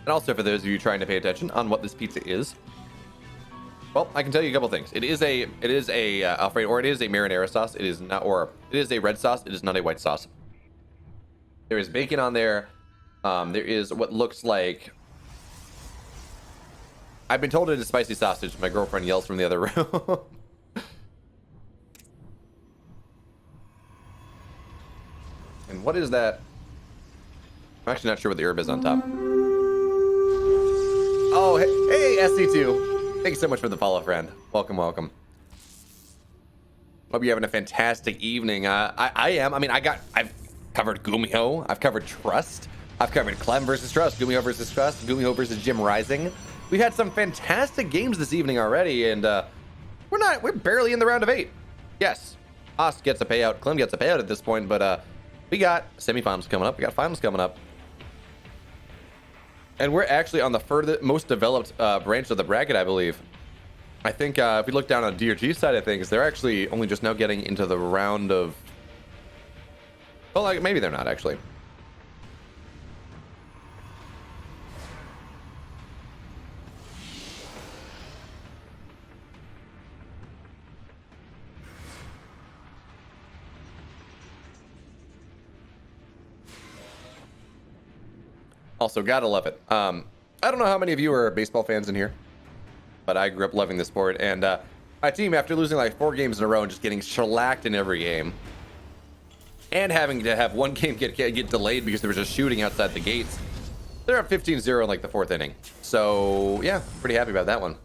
And also for those of you trying to pay attention on what this pizza is, well, I can tell you a couple things. It is a Alfredo, or it is a marinara sauce. It is not, or it is a red sauce. It is not a white sauce. There is bacon on there. There is what looks like, I've been told it is spicy sausage. My girlfriend yells from the other room. And what is that? I'm actually not sure what the herb is on top. Oh, hey, SC2. Thanks so much for the follow, friend. Welcome, welcome. Hope you're having a fantastic evening. I am. I mean, I've covered Gumiho. I've covered Trust. I've covered Clem versus Trust, Gumiho versus Trust, Gumiho versus Jim Rising. We've had some fantastic games this evening already, and we're barely in the round of 8. Yes, Haas gets a payout, Clem gets a payout at this point, but we got semifinals coming up, we got finals coming up. And we're actually on the most developed branch of the bracket, I believe. I think if we look down on DRG side of things, they're actually only just now getting into the round of... Well, like, maybe they're not, actually. Also, gotta love it. I don't know how many of you are baseball fans in here, but I grew up loving the sport. And my team, after losing like 4 games in a row and just getting shellacked in every game, and having to have one game get delayed because there was a shooting outside the gates, they're up 15-0 in like the 4th inning. So yeah, pretty happy about that one.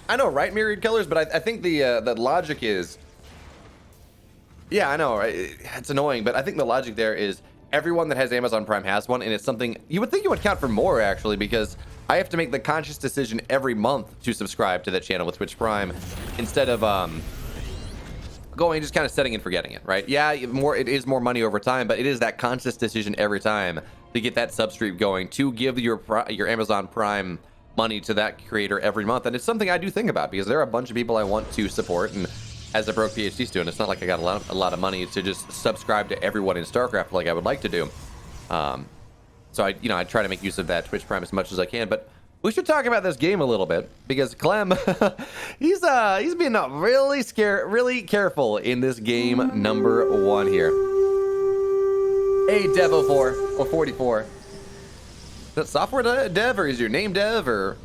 I know, right, Myriad Killers? But I think the logic is, yeah, I know, right? It's annoying, but I think the logic there is, everyone that has Amazon Prime has one, and it's something you would think it would count for more, actually, because I have to make the conscious decision every month to subscribe to that channel with Twitch Prime instead of going just kind of setting and forgetting it, right? Yeah, it is more money over time, but it is that conscious decision every time to get that sub stream going, to give your Amazon Prime money to that creator every month. And it's something I do think about, because there are a bunch of people I want to support, and as a broke PhD student, it's not like I got a lot of money to just subscribe to everyone in StarCraft like I would like to do. So I try to make use of that Twitch Prime as much as I can. But we should talk about this game a little bit, because Clem, he's being really careful in this game number 1 here. Hey, Devo4 or 44. Is that software dev, or is your name dev, or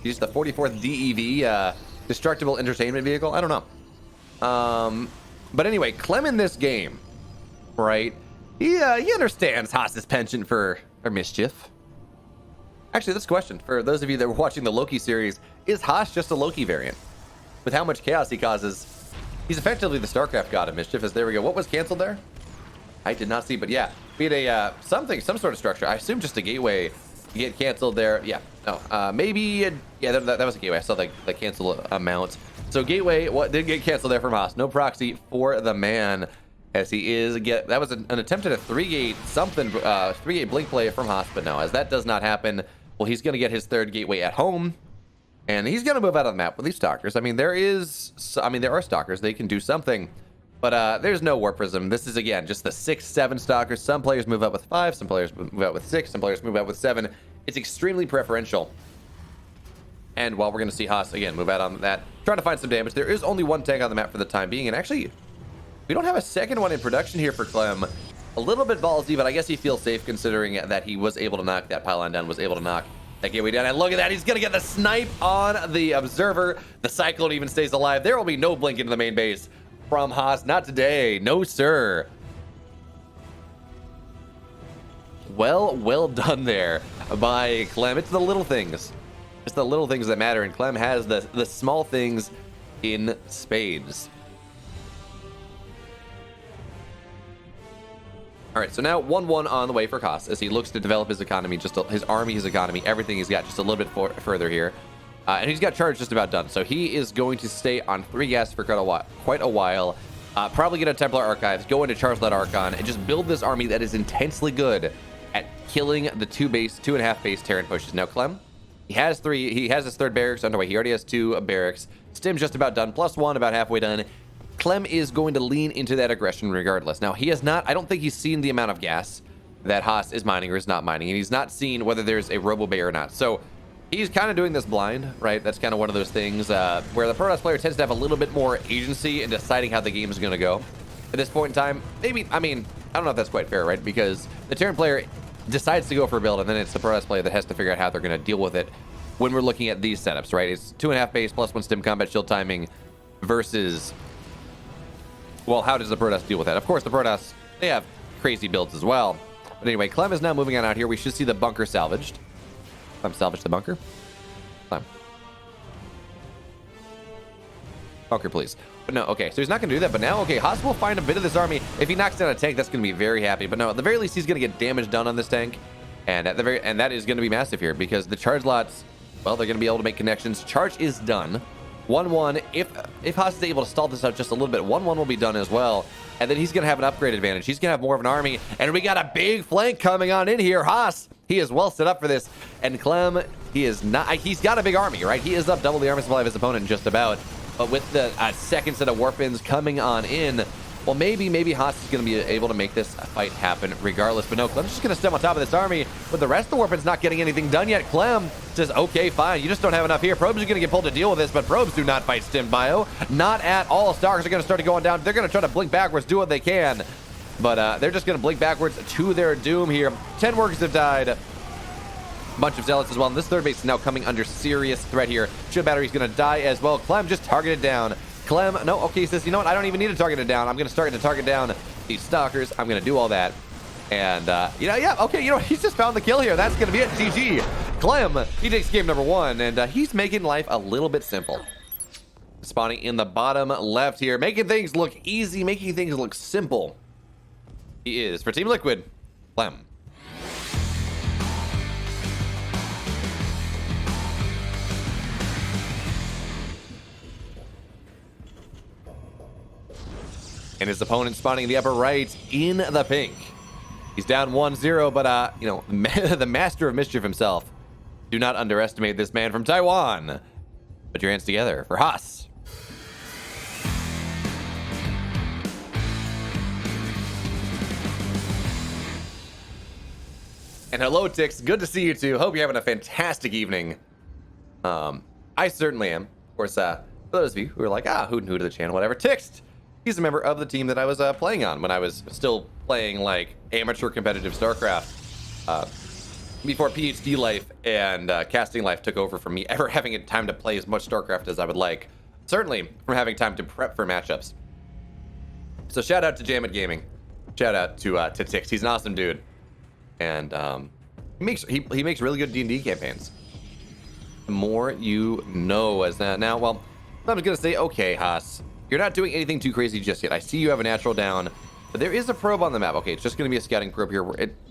use the 44th DEV destructible entertainment vehicle? I don't know. But anyway, Clem in this game, right? He understands Haas's penchant for mischief. Actually, this question, for those of you that were watching the Loki series, is Haas just a Loki variant? With how much chaos he causes, he's effectively the StarCraft god of mischief. As there we go. What was canceled there? I did not see, but yeah, we had a some sort of structure. I assume just a gateway get canceled there. Yeah, no, maybe yeah, that was a gateway. I saw the cancel amount. So gateway, what did get canceled there from Haas? No proxy for the man, as he is that was an attempt at a 3-gate something 3-gate blink play from Haas, but no, as that does not happen, well, he's gonna get his 3rd gateway at home, and he's gonna move out of the map with these stalkers. I mean, there are stalkers, they can do something, but there's no Warp Prism. This is again just the 6-7 stalkers. Some players move out with 5, some players move out with 6, some players move out with 7. It's extremely preferential. And while we're going to see Haas, again, move out on that, trying to find some damage. There is only 1 tank on the map for the time being. And actually, we don't have a second one in production here for Clem. A little bit ballsy, but I guess he feels safe considering that he was able to knock that pylon down, was able to knock that gateway down. And look at that. He's going to get the snipe on the Observer. The Cyclone even stays alive. There will be no blink into the main base from Haas. Not today. No, sir. Well done there by Clem. It's the little things. It's the little things that matter, and Clem has the small things in spades. All right, so now 1-1 on the way for Haas as he looks to develop his economy, his army, his economy, everything he's got just a little bit further here. And he's got charge just about done, so he is going to stay on 3 gas for quite a while. Probably get a Templar Archives, go into charge that Archon, and just build this army that is intensely good at killing the 2.5 base Terran pushes. Now, Clem, he has his 3rd barracks underway. He already has 2 barracks. Stim just about done, +1 about halfway done. Clem is going to lean into that aggression regardless. Now, he has not, I don't think he's seen the amount of gas that Haas is mining or is not mining, and he's not seen whether there's a Robo Bay or not. So he's kind of doing this blind, right? That's kind of one of those things where the Protoss player tends to have a little bit more agency in deciding how the game is going to go. At this point in time, maybe, I mean, I don't know if that's quite fair, right? Because the Terran player decides to go for a build, and then it's the Protoss player that has to figure out how they're going to deal with it when we're looking at these setups, right? It's 2.5 base plus 1 stim combat shield timing versus, well, how does the Protoss deal with that? Of course, the Protoss, they have crazy builds as well. But anyway, Clem is now moving on out here. We should see the bunker salvaged. Clem salvage the bunker. Clem. Bunker, please. But no, okay, so he's not going to do that. But now, okay, Haas will find a bit of this army. If he knocks down a tank, that's going to be very happy. But no, at the very least, he's going to get damage done on this tank. And and that is going to be massive here because the charge lots, well, they're going to be able to make connections. Charge is done. 1-1. If Haas is able to stall this out just a little bit, 1-1 will be done as well. And then he's going to have an upgrade advantage. He's going to have more of an army. And we got a big flank coming on in here. Haas, he is well set up for this. And Clem, he is not. He's got a big army, right? He is up double the army supply of his opponent just about. But with the second set of warp-ins coming on in, well, maybe Haas is going to be able to make this fight happen regardless. But no, Clem's just going to stem on top of this army. But the rest of the warp-ins not getting anything done yet. Clem says, okay, fine. You just don't have enough here. Probes are going to get pulled to deal with this, but probes do not fight stim bio. Not at all. Stalkers are going to start going down. They're going to try to blink backwards, do what they can. But they're just going to blink backwards to their doom here. 10 workers have died. Bunch of zealots as well, and this third base is now coming under serious threat here. Shield battery's gonna die as well. Clem just targeted down. Clem, no, okay, he says, you know what, I don't even need to target it down. I'm gonna start to target down these stalkers. I'm gonna do all that. And yeah, okay, you know, he's just found the kill here. That's gonna be it. GG. Clem, he takes game number 1, and he's making life a little bit simple. Spawning in the bottom left here, making things look easy, making things look simple. He is, for Team Liquid, Clem. And his opponent spawning in the upper right in the pink. He's down 1-0, but, you know, the master of mischief himself. Do not underestimate this man from Taiwan. Put your hands together for Haas. And hello, Tix. Good to see you too. Hope you're having a fantastic evening. I certainly am. Of course, for those of you who are like, hoot and hoot to the channel, whatever. Tix. He's a member of the team that I was playing on when I was still playing like amateur competitive StarCraft before PhD life and casting life took over from me ever having time to play as much StarCraft as I would like. Certainly from having time to prep for matchups. So shout out to Jamit Gaming. Shout out to Tix. He's an awesome dude, and he makes really good D&D campaigns. The more you know, as that now. Well, I'm gonna say, okay, Haas. You're not doing anything too crazy just yet. I see you have a natural down, but there is a probe on the map. Okay, it's just going to be a scouting probe here.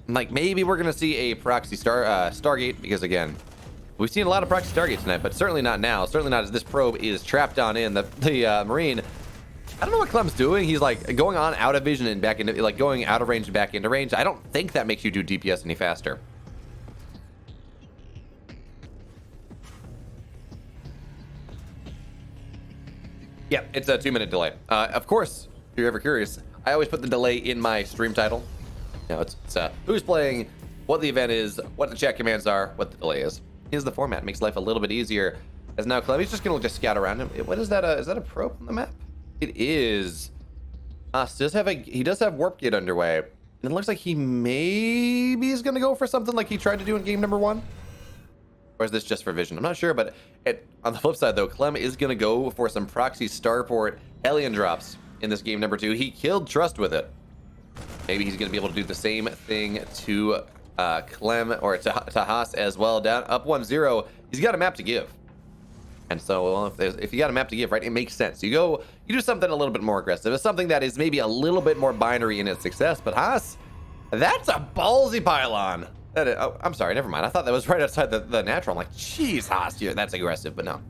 Like, maybe we're going to see a proxy Stargate, because, again, we've seen a lot of proxy Stargates tonight, but certainly not now. Certainly not as this probe is trapped on in. The Marine, I don't know what Clem's doing. He's, like, going on out of vision and back into, like, going out of range and back into range. I don't think that makes you do DPS any faster. Yeah, it's a 2-minute delay. Of course, if you're ever curious, I always put the delay in my stream title. You know, it's who's playing, what the event is, what the chat commands are, what the delay is. Here's the format. Makes life a little bit easier. As now Clem, he's just gonna just scout around him. What is that? Is that a probe on the map? It is. He does have warp gate underway, and it looks like he maybe is gonna go for something like he tried to do in game number 1. Or is this just for vision? I'm not sure, but on the flip side, though, Clem is going to go for some proxy starport alien drops in this game number 2. He killed Trust with it. Maybe he's going to be able to do the same thing to Clem or to Haas as well. Down up 1-0. He's got a map to give. And so, well, if you got a map to give, right, it makes sense. You do something a little bit more aggressive. It's something that is maybe a little bit more binary in its success. But Haas, that's a ballsy pylon. Oh, I'm sorry, never mind. I thought that was right outside the natural. I'm like, jeez, Haas, that's aggressive, but no.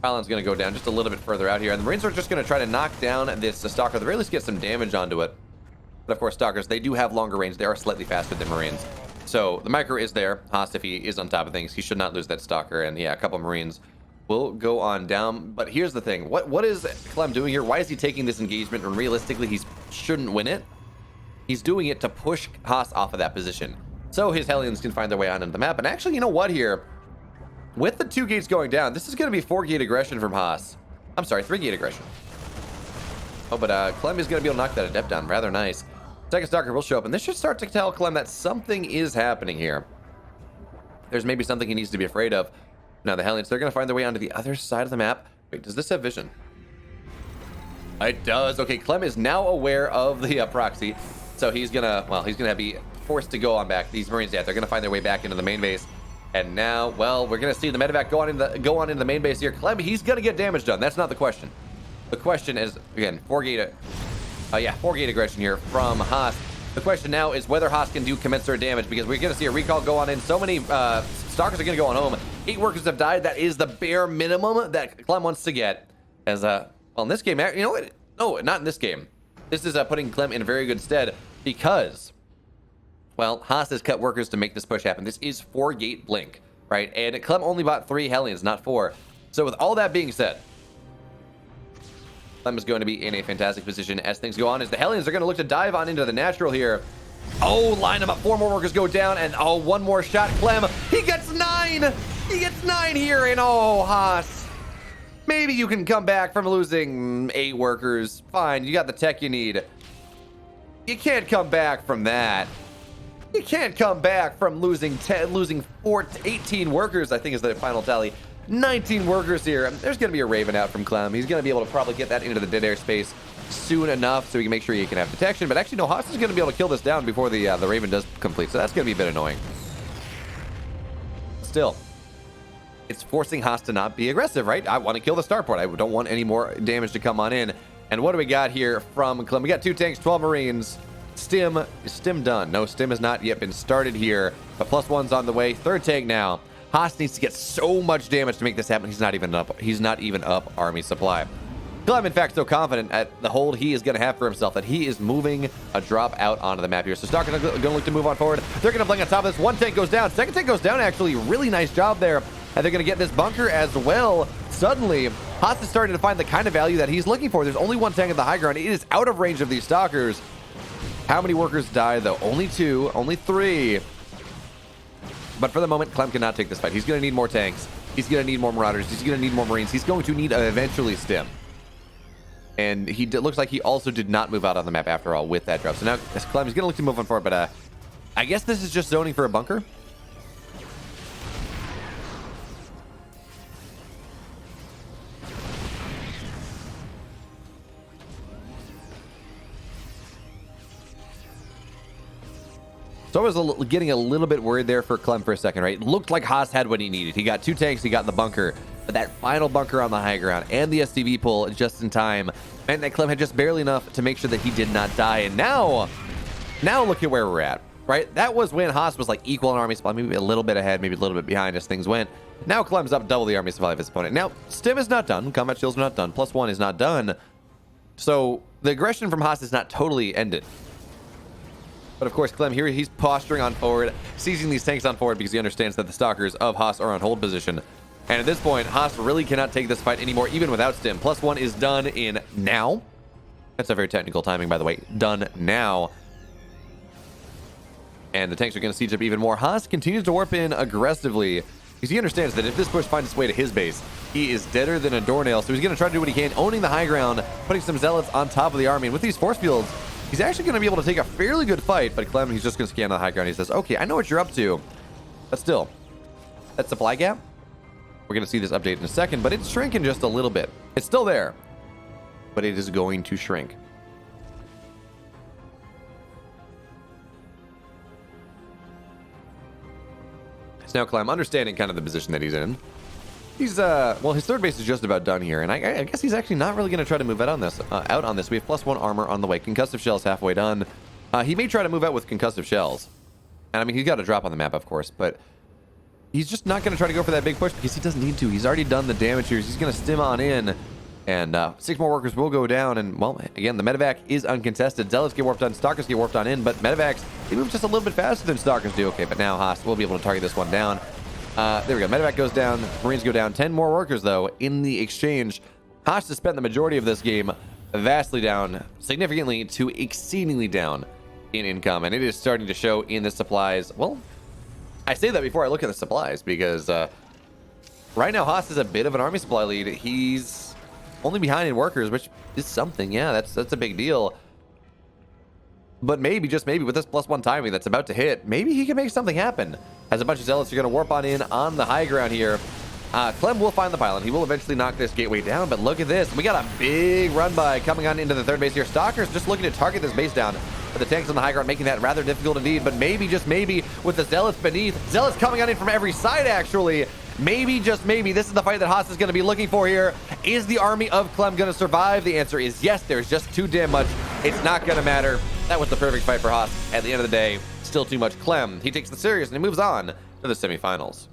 Pylon's going to go down just a little bit further out here, and the Marines are just going to try to knock down this Stalker, at the very least get some damage onto it. But of course, Stalkers, they do have longer range. They are slightly faster than Marines. So the micro is there. Haas, if he is on top of things, he should not lose that Stalker, and yeah, a couple Marines will go on down. But here's the thing. What is Clem doing here? Why is he taking this engagement, and realistically, he shouldn't win it? He's doing it to push Haas off of that position, so his Hellions can find their way on into the map. And actually, you know what here? With the 2 gates going down, this is going to be 4 gate aggression from Haas. I'm sorry, 3 gate aggression. Oh, but CLEM is going to be able to knock that Adept down. Rather nice. Second Stalker will show up, and this should start to tell CLEM that something is happening here. There's maybe something he needs to be afraid of. Now, the Hellions, they're going to find their way onto the other side of the map. Wait, does this have vision? It does. Okay, CLEM is now aware of the proxy, so he's going to be forced to go on back. These Marines, yeah, they're going to find their way back into the main base. And now, well, we're going to see the medevac go on into the main base here. CLEM, he's going to get damage done. That's not the question. The question is, again, 4 gate aggression here from Haas. The question now is whether Haas can do commensurate damage, because we're going to see a recall go on in. So many Stalkers are going to go on home. 8 workers have died. That is the bare minimum that CLEM wants to get. As, well, in this game, you know what? No, not in this game. This is putting CLEM in very good stead because, well, Haas has cut workers to make this push happen. This is 4 gate blink, right? And CLEM only bought 3 Hellions, not 4. So with all that being said, CLEM is going to be in a fantastic position as things go on, as the Hellions are going to look to dive on into the natural here. Oh, line them up. 4 more workers go down, and oh, 1 more shot. CLEM, he gets 9. He gets 9 here, and oh, Haas. Maybe you can come back from losing 8 workers. Fine, you got the tech you need. You can't come back from that. You can't come back from losing 18 workers, I think is the final tally. 19 workers here. There's going to be a Raven out from CLEM. He's going to be able to probably get that into the dead air space soon enough so he can make sure he can have detection. But actually, no, Haas is going to be able to kill this down before the Raven does complete. So that's going to be a bit annoying. Still, it's forcing Haas to not be aggressive, right? I want to kill the starport. I don't want any more damage to come on in. And what do we got here from CLEM? We got 2 tanks, 12 Marines. Stim, is Stim done? No, Stim has not yet been started here, but +1's on the way. 3rd tank now. Haas needs to get so much damage to make this happen. He's not even up army supply. CLEM, in fact, so confident at the hold he is going to have for himself that he is moving a drop out onto the map here. So Stark are going to look to move on forward. They're going to blink on top of this. 1 tank goes down. 2nd tank goes down, actually. Really nice job there. And they're going to get this bunker as well. Suddenly, Haas is starting to find the kind of value that he's looking for. There's only 1 tank at the high ground. It is out of range of these Stalkers. How many workers died, though? Only 2. Only 3. But for the moment, CLEM cannot take this fight. He's going to need more tanks. He's going to need more Marauders. He's going to need more Marines. He's going to need eventually Stim. And he looks like he also did not move out on the map after all with that drop. So now CLEM is going to look to move on forward. But I guess this is just zoning for a bunker. So I was getting a little bit worried there for CLEM for a second, right? It looked like Haas had what he needed. He got 2 tanks, he got in the bunker, but that final bunker on the high ground and the SCV pull just in time meant that CLEM had just barely enough to make sure that he did not die. And now look at where we're at, right? That was when Haas was like equal in army supply, maybe a little bit ahead, maybe a little bit behind as things went. Now CLEM's up double the army supply of his opponent. Now, Stim is not done. Combat shields are not done. +1 is not done. So the aggression from Haas is not totally ended. But of course, CLEM here, he's posturing on forward, seizing these tanks on forward because he understands that the Stalkers of Haas are on hold position. And at this point, Haas really cannot take this fight anymore, even without Stim. +1 is done in now. That's a very technical timing, by the way. Done now. And the tanks are going to siege up even more. Haas continues to warp in aggressively because he understands that if this push finds its way to his base, he is deader than a doornail. So he's going to try to do what he can, owning the high ground, putting some zealots on top of the army. And with these force fields, he's actually going to be able to take a fairly good fight, but CLEM, he's just going to scan the high ground. He says, okay, I know what you're up to. But still, that supply gap, we're going to see this update in a second, but it's shrinking just a little bit. It's still there, but it is going to shrink. So now CLEM, understanding kind of the position that he's in, he's, well, his 3rd base is just about done here, and I guess he's actually not really going to try to move out on this. We have +1 armor on the way. Concussive shells halfway done. He may try to move out with concussive shells. And I mean, he's got a drop on the map, of course, but he's just not going to try to go for that big push because he doesn't need to. He's already done the damage here. He's going to stim on in, and 6 more workers will go down. And, well, again, the medevac is uncontested. Zealots get warped on, Stalkers get warped on in, but medevacs, they move just a little bit faster than Stalkers do. Okay, but now Haas will be able to target this one down. There we go. Medevac goes down. Marines go down. 10 more workers, though, in the exchange. Haas has spent the majority of this game vastly down, significantly to exceedingly down. in income, and it is starting to show in the supplies. Well, I say that before I look at the supplies, because right now Haas is a bit of an army supply lead. He's only behind in workers, which is something. Yeah, that's a big deal. But maybe, just maybe, with this +1 timing that's about to hit, maybe he can make something happen. As a bunch of zealots are going to warp on in on the high ground here. Clem will find the pylon. He will eventually knock this gateway down, but look at this. We got a big run by coming on into the third base here. Stalkers just looking to target this base down. But the tanks on the high ground making that rather difficult indeed. But maybe, just maybe, with the zealots beneath, zealots coming on in from every side, actually. Maybe, just maybe, this is the fight that Haas is going to be looking for here. Is the army of Clem going to survive? The answer is yes. There's just too damn much. It's not going to matter. That was the perfect fight for Haas. At the end of the day, still too much Clem. He takes the serious and he moves on to the semifinals.